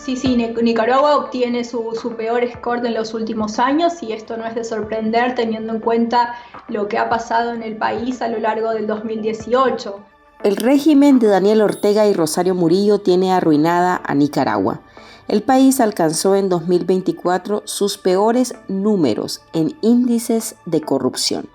Sí, Nicaragua obtiene su peor score en los últimos años y esto no es de sorprender teniendo en cuenta lo que ha pasado en el país a lo largo del 2018. El régimen de Daniel Ortega y Rosario Murillo tiene arruinada a Nicaragua. El país alcanzó en 2024 sus peores números en índices de corrupción.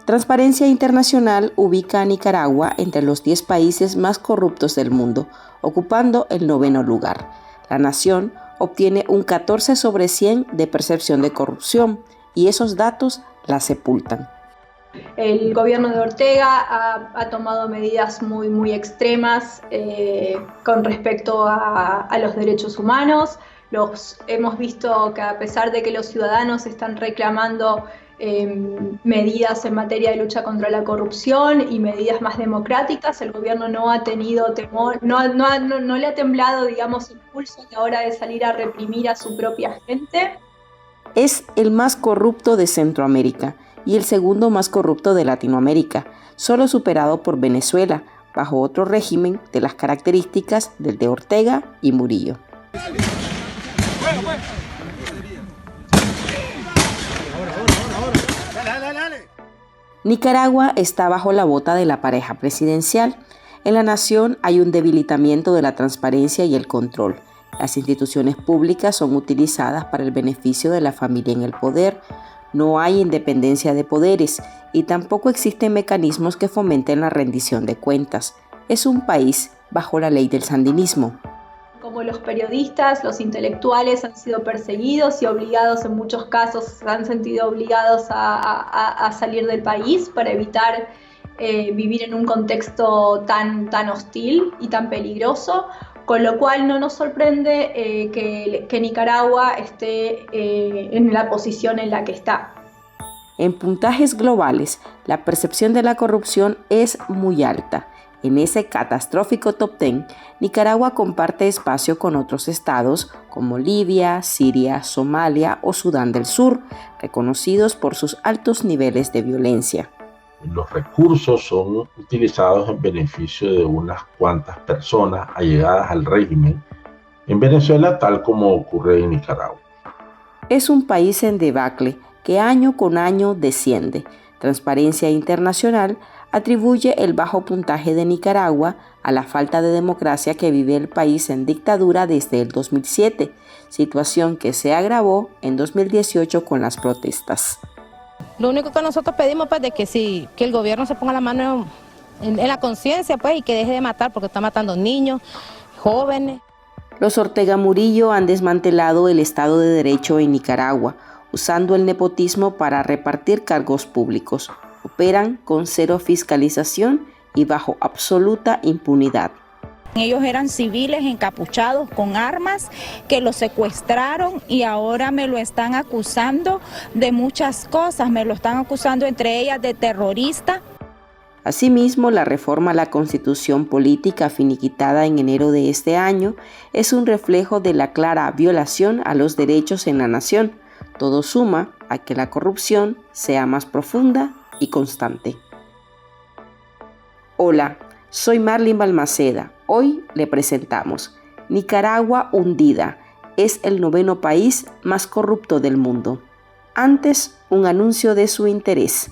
Transparencia Internacional ubica a Nicaragua entre los 10 países más corruptos del mundo, ocupando el 9º lugar. La nación obtiene un 14 sobre 100 de percepción de corrupción y esos datos la sepultan. El gobierno de Ortega ha tomado medidas muy extremas con respecto a los derechos humanos. Hemos visto que a pesar de que los ciudadanos están reclamando medidas en materia de lucha contra la corrupción y medidas más democráticas, el gobierno no ha tenido temor, no le ha temblado, digamos, impulso a la hora de salir a reprimir a su propia gente. Es el más corrupto de Centroamérica y el segundo más corrupto de Latinoamérica, solo superado por Venezuela, bajo otro régimen de las características del de Ortega y Murillo. Nicaragua está bajo la bota de la pareja presidencial. En la nación hay un debilitamiento de la transparencia y el control. Las instituciones públicas son utilizadas para el beneficio de la familia en el poder. No hay independencia de poderes y tampoco existen mecanismos que fomenten la rendición de cuentas. Es un país bajo la ley del sandinismo. Como los periodistas, los intelectuales han sido perseguidos y obligados, en muchos casos se han sentido obligados a salir del país para evitar vivir en un contexto tan hostil y tan peligroso, con lo cual no nos sorprende que Nicaragua esté en la posición en la que está. En puntajes globales, la percepción de la corrupción es muy alta. En ese catastrófico top 10, Nicaragua comparte espacio con otros estados como Libia, Siria, Somalia o Sudán del Sur, reconocidos por sus altos niveles de violencia. Los recursos son utilizados en beneficio de unas cuantas personas allegadas al régimen en Venezuela, tal como ocurre en Nicaragua. Es un país en debacle que año con año desciende. Transparencia Internacional atribuye el bajo puntaje de Nicaragua a la falta de democracia que vive el país en dictadura desde el 2007, situación que se agravó en 2018 con las protestas. Lo único que nosotros pedimos pues de que el gobierno se ponga la mano en la conciencia pues y que deje de matar porque está matando niños, jóvenes. Los Ortega Murillo han desmantelado el Estado de Derecho en Nicaragua, usando el nepotismo para repartir cargos públicos. Operan con cero fiscalización y bajo absoluta impunidad. Ellos eran civiles encapuchados con armas que los secuestraron y ahora me lo están acusando de muchas cosas. Me lo están acusando entre ellas de terrorista. Asimismo, la reforma a la Constitución política finiquitada en enero de este año es un reflejo de la clara violación a los derechos en la nación. Todo suma a que la corrupción sea más profunda y constante. Hola, soy Marlene Balmaceda. Hoy le presentamos Nicaragua hundida. Es el 9º país más corrupto del mundo. Antes, un anuncio de su interés.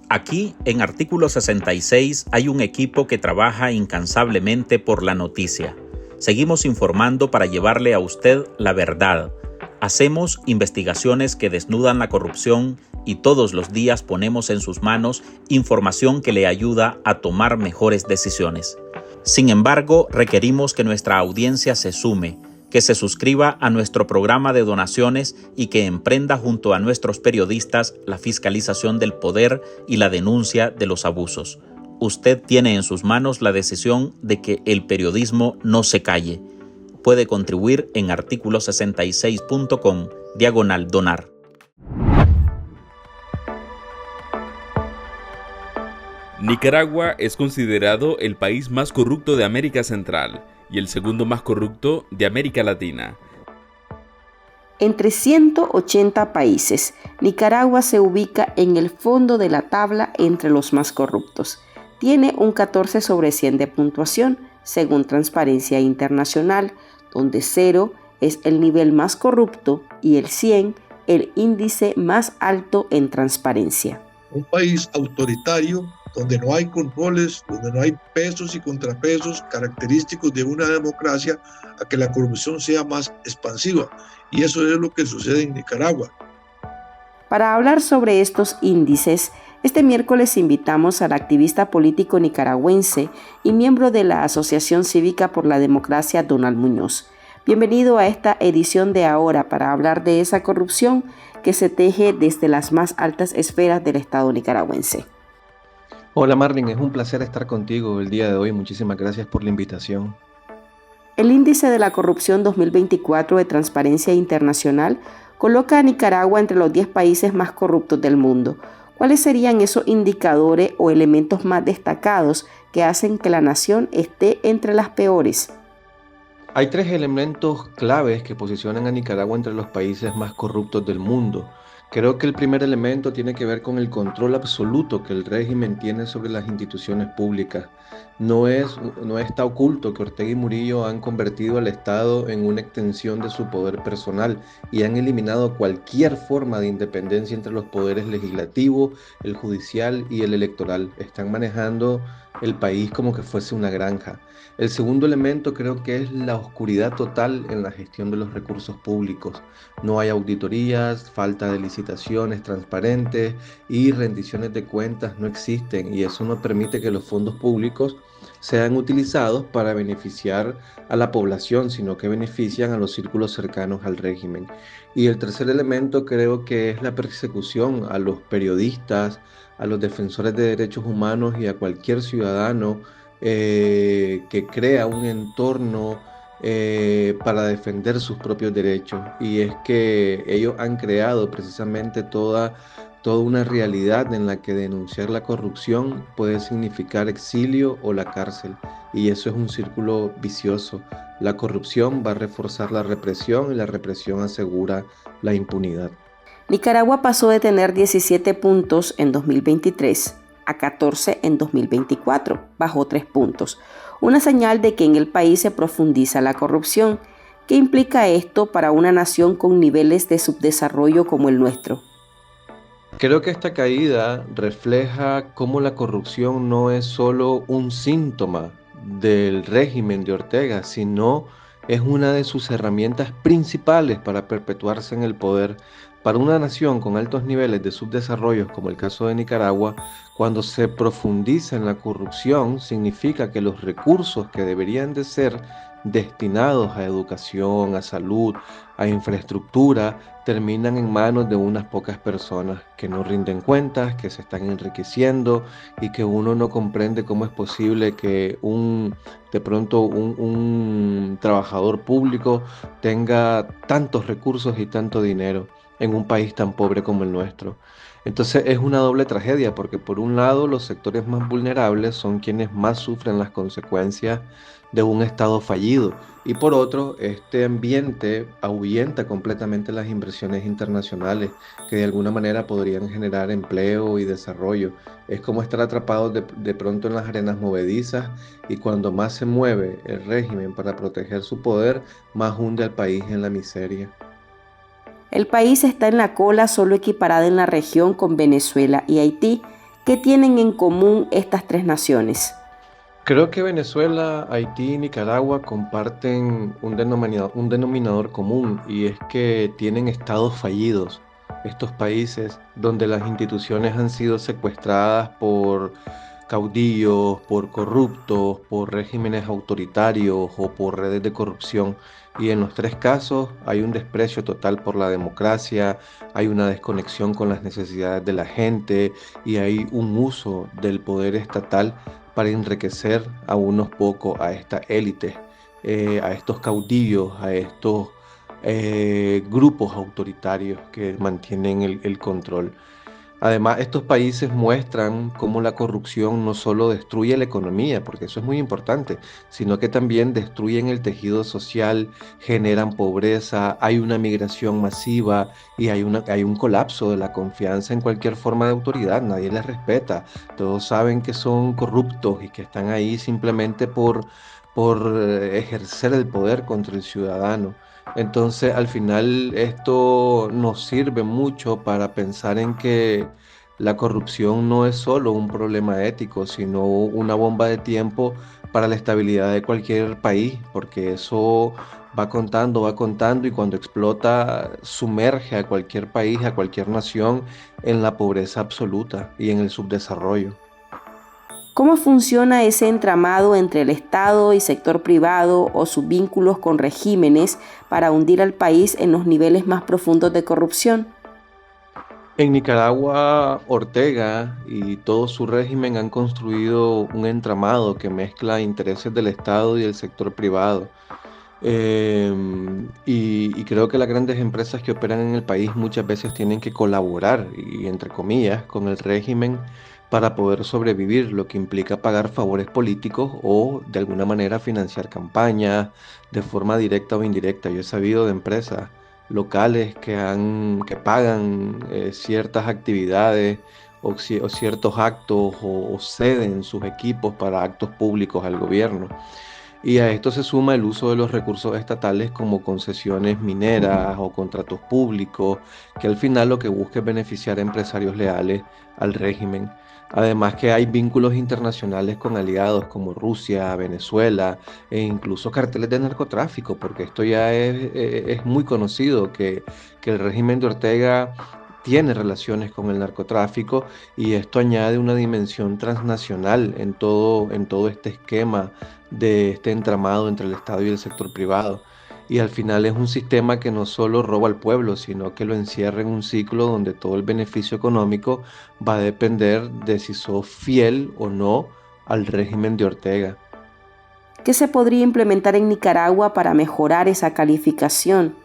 Aquí, en Artículo 66, hay un equipo que trabaja incansablemente por la noticia. Seguimos informando para llevarle a usted la verdad. Hacemos investigaciones que desnudan la corrupción y todos los días ponemos en sus manos información que le ayuda a tomar mejores decisiones. Sin embargo, requerimos que nuestra audiencia se sume, que se suscriba a nuestro programa de donaciones y que emprenda junto a nuestros periodistas la fiscalización del poder y la denuncia de los abusos. Usted tiene en sus manos la decisión de que el periodismo no se calle. Puede contribuir en articulo66.com/donar. Nicaragua es considerado el país más corrupto de América Central y el segundo más corrupto de América Latina. Entre 180 países, Nicaragua se ubica en el fondo de la tabla entre los más corruptos. Tiene un 14 sobre 100 de puntuación, según Transparencia Internacional, donde 0 es el nivel más corrupto y el 100 el índice más alto en transparencia. Un país autoritario donde no hay controles, donde no hay pesos y contrapesos característicos de una democracia, a que la corrupción sea más expansiva. Y eso es lo que sucede en Nicaragua. Para hablar sobre estos índices, este miércoles invitamos al activista político nicaragüense y miembro de la Asociación Cívica por la Democracia, Donald Muñoz. Bienvenido a esta edición de Ahora para hablar de esa corrupción que se teje desde las más altas esferas del Estado nicaragüense. Hola Marlin, es un placer estar contigo el día de hoy. Muchísimas gracias por la invitación. El índice de la corrupción 2024 de Transparencia Internacional coloca a Nicaragua entre los 10 países más corruptos del mundo. ¿Cuáles serían esos indicadores o elementos más destacados que hacen que la nación esté entre las peores? Hay 3 elementos claves que posicionan a Nicaragua entre los países más corruptos del mundo. Creo que el primer elemento tiene que ver con el control absoluto que el régimen tiene sobre las instituciones públicas. No está oculto que Ortega y Murillo han convertido al Estado en una extensión de su poder personal y han eliminado cualquier forma de independencia entre los poderes legislativo, el judicial y el electoral. Están manejando el país como que fuese una granja. El segundo elemento creo que es la oscuridad total en la gestión de los recursos públicos. No hay auditorías, falta de licitaciones transparentes y rendiciones de cuentas no existen, y eso no permite que los fondos públicos sean utilizados para beneficiar a la población, sino que benefician a los círculos cercanos al régimen. Y el tercer elemento creo que es la persecución a los periodistas, a los defensores de derechos humanos y a cualquier ciudadano que crea un entorno para defender sus propios derechos. Y es que ellos han creado precisamente toda una realidad en la que denunciar la corrupción puede significar exilio o la cárcel. Y eso es un círculo vicioso. La corrupción va a reforzar la represión y la represión asegura la impunidad. Nicaragua pasó de tener 17 puntos en 2023 a 14 en 2024, bajó 3 puntos. Una señal de que en el país se profundiza la corrupción. ¿Qué implica esto para una nación con niveles de subdesarrollo como el nuestro? Creo que esta caída refleja cómo la corrupción no es solo un síntoma del régimen de Ortega, sino es una de sus herramientas principales para perpetuarse en el poder. Para una nación con altos niveles de subdesarrollo, como el caso de Nicaragua, cuando se profundiza en la corrupción, significa que los recursos que deberían de ser destinados a educación, a salud, a infraestructura, terminan en manos de unas pocas personas que no rinden cuentas, que se están enriqueciendo y que uno no comprende cómo es posible que de pronto un trabajador público tenga tantos recursos y tanto dinero en un país tan pobre como el nuestro. Entonces es una doble tragedia, porque por un lado los sectores más vulnerables son quienes más sufren las consecuencias de un Estado fallido, y por otro, este ambiente ahuyenta completamente las inversiones internacionales que de alguna manera podrían generar empleo y desarrollo. Es como estar atrapados de pronto en las arenas movedizas, y cuando más se mueve el régimen para proteger su poder, más hunde al país en la miseria. El país está en la cola, solo equiparada en la región con Venezuela y Haití. ¿Qué tienen en común estas 3 naciones? Creo que Venezuela, Haití y Nicaragua comparten un denominador común, y es que tienen estados fallidos. Estos países donde las instituciones han sido secuestradas por caudillos, por corruptos, por regímenes autoritarios o por redes de corrupción. Y en los 3 casos hay un desprecio total por la democracia, hay una desconexión con las necesidades de la gente y hay un uso del poder estatal para enriquecer a unos pocos, a esta élite, a estos caudillos, a estos grupos autoritarios que mantienen el control. Además, estos países muestran cómo la corrupción no solo destruye la economía, porque eso es muy importante, sino que también destruyen el tejido social, generan pobreza, hay una migración masiva y hay un colapso de la confianza en cualquier forma de autoridad, nadie les respeta, todos saben que son corruptos y que están ahí simplemente por ejercer el poder contra el ciudadano. Entonces, al final, esto nos sirve mucho para pensar en que la corrupción no es solo un problema ético, sino una bomba de tiempo para la estabilidad de cualquier país, porque eso va contando y cuando explota sumerge a cualquier país, a cualquier nación en la pobreza absoluta y en el subdesarrollo. ¿Cómo funciona ese entramado entre el Estado y sector privado o sus vínculos con regímenes para hundir al país en los niveles más profundos de corrupción? En Nicaragua, Ortega y todo su régimen han construido un entramado que mezcla intereses del Estado y del sector privado. Y creo que las grandes empresas que operan en el país muchas veces tienen que colaborar, y entre comillas, con el régimen para poder sobrevivir, lo que implica pagar favores políticos o de alguna manera financiar campañas de forma directa o indirecta. Yo he sabido de empresas locales que pagan ciertas actividades o ciertos actos o ceden sus equipos para actos públicos al gobierno. Y a esto se suma el uso de los recursos estatales como concesiones mineras o contratos públicos, que al final lo que busca es beneficiar a empresarios leales al régimen. Además que hay vínculos internacionales con aliados como Rusia, Venezuela e incluso carteles de narcotráfico, porque esto ya es muy conocido que el régimen de Ortega tiene relaciones con el narcotráfico y esto añade una dimensión transnacional en todo este esquema de este entramado entre el Estado y el sector privado. Y al final es un sistema que no solo roba al pueblo, sino que lo encierra en un ciclo donde todo el beneficio económico va a depender de si sos fiel o no al régimen de Ortega. ¿Qué se podría implementar en Nicaragua para mejorar esa calificación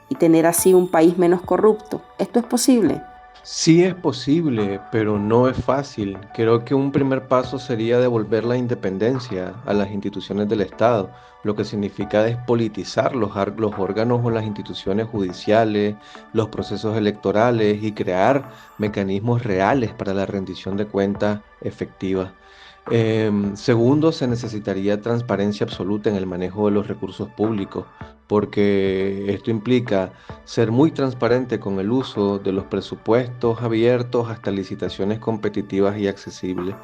y tener así un país menos corrupto? ¿Esto es posible? Sí es posible, pero no es fácil. Creo que un primer paso sería devolver la independencia a las instituciones del Estado, lo que significa despolitizar los órganos o las instituciones judiciales, los procesos electorales y crear mecanismos reales para la rendición de cuentas efectiva. Segundo, se necesitaría transparencia absoluta en el manejo de los recursos públicos, porque esto implica ser muy transparente con el uso de los presupuestos abiertos hasta licitaciones competitivas y accesibles.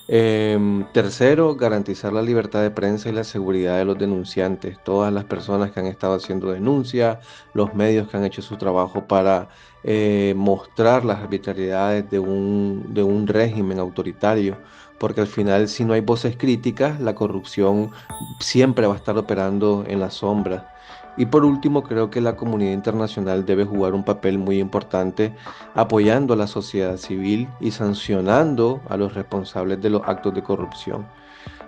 Tercero, garantizar la libertad de prensa y la seguridad de los denunciantes, todas las personas que han estado haciendo denuncias, los medios que han hecho su trabajo para mostrar las arbitrariedades de un régimen autoritario, porque al final si no hay voces críticas, la corrupción siempre va a estar operando en la sombra. Y por último, creo que la comunidad internacional debe jugar un papel muy importante apoyando a la sociedad civil y sancionando a los responsables de los actos de corrupción.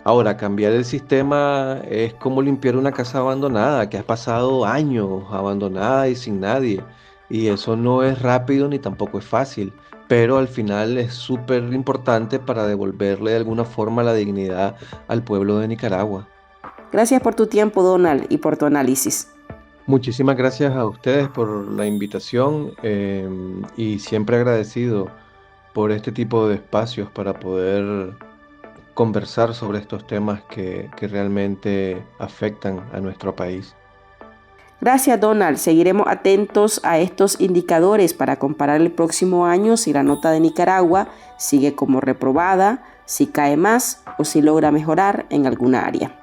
Ahora, cambiar el sistema es como limpiar una casa abandonada que ha pasado años abandonada y sin nadie. Y eso no es rápido ni tampoco es fácil, pero al final es súper importante para devolverle de alguna forma la dignidad al pueblo de Nicaragua. Gracias por tu tiempo, Donald, y por tu análisis. Muchísimas gracias a ustedes por la invitación y siempre agradecido por este tipo de espacios para poder conversar sobre estos temas que realmente afectan a nuestro país. Gracias, Donald. Seguiremos atentos a estos indicadores para comparar el próximo año si la nota de Nicaragua sigue como reprobada, si cae más o si logra mejorar en alguna área.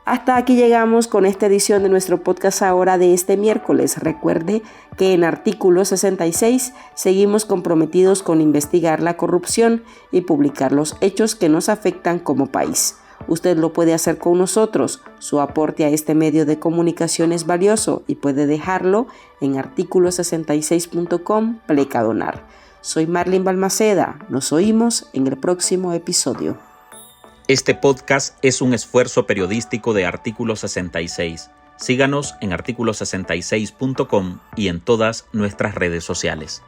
Hasta aquí llegamos con esta edición de nuestro podcast ahora de este miércoles. Recuerde que en Artículo 66 seguimos comprometidos con investigar la corrupción y publicar los hechos que nos afectan como país. Usted lo puede hacer con nosotros. Su aporte a este medio de comunicación es valioso y puede dejarlo en articulo66.com/donar. Soy Marlene Balmaceda. Nos oímos en el próximo episodio. Este podcast es un esfuerzo periodístico de Artículo 66. Síganos en articulo66.com y en todas nuestras redes sociales.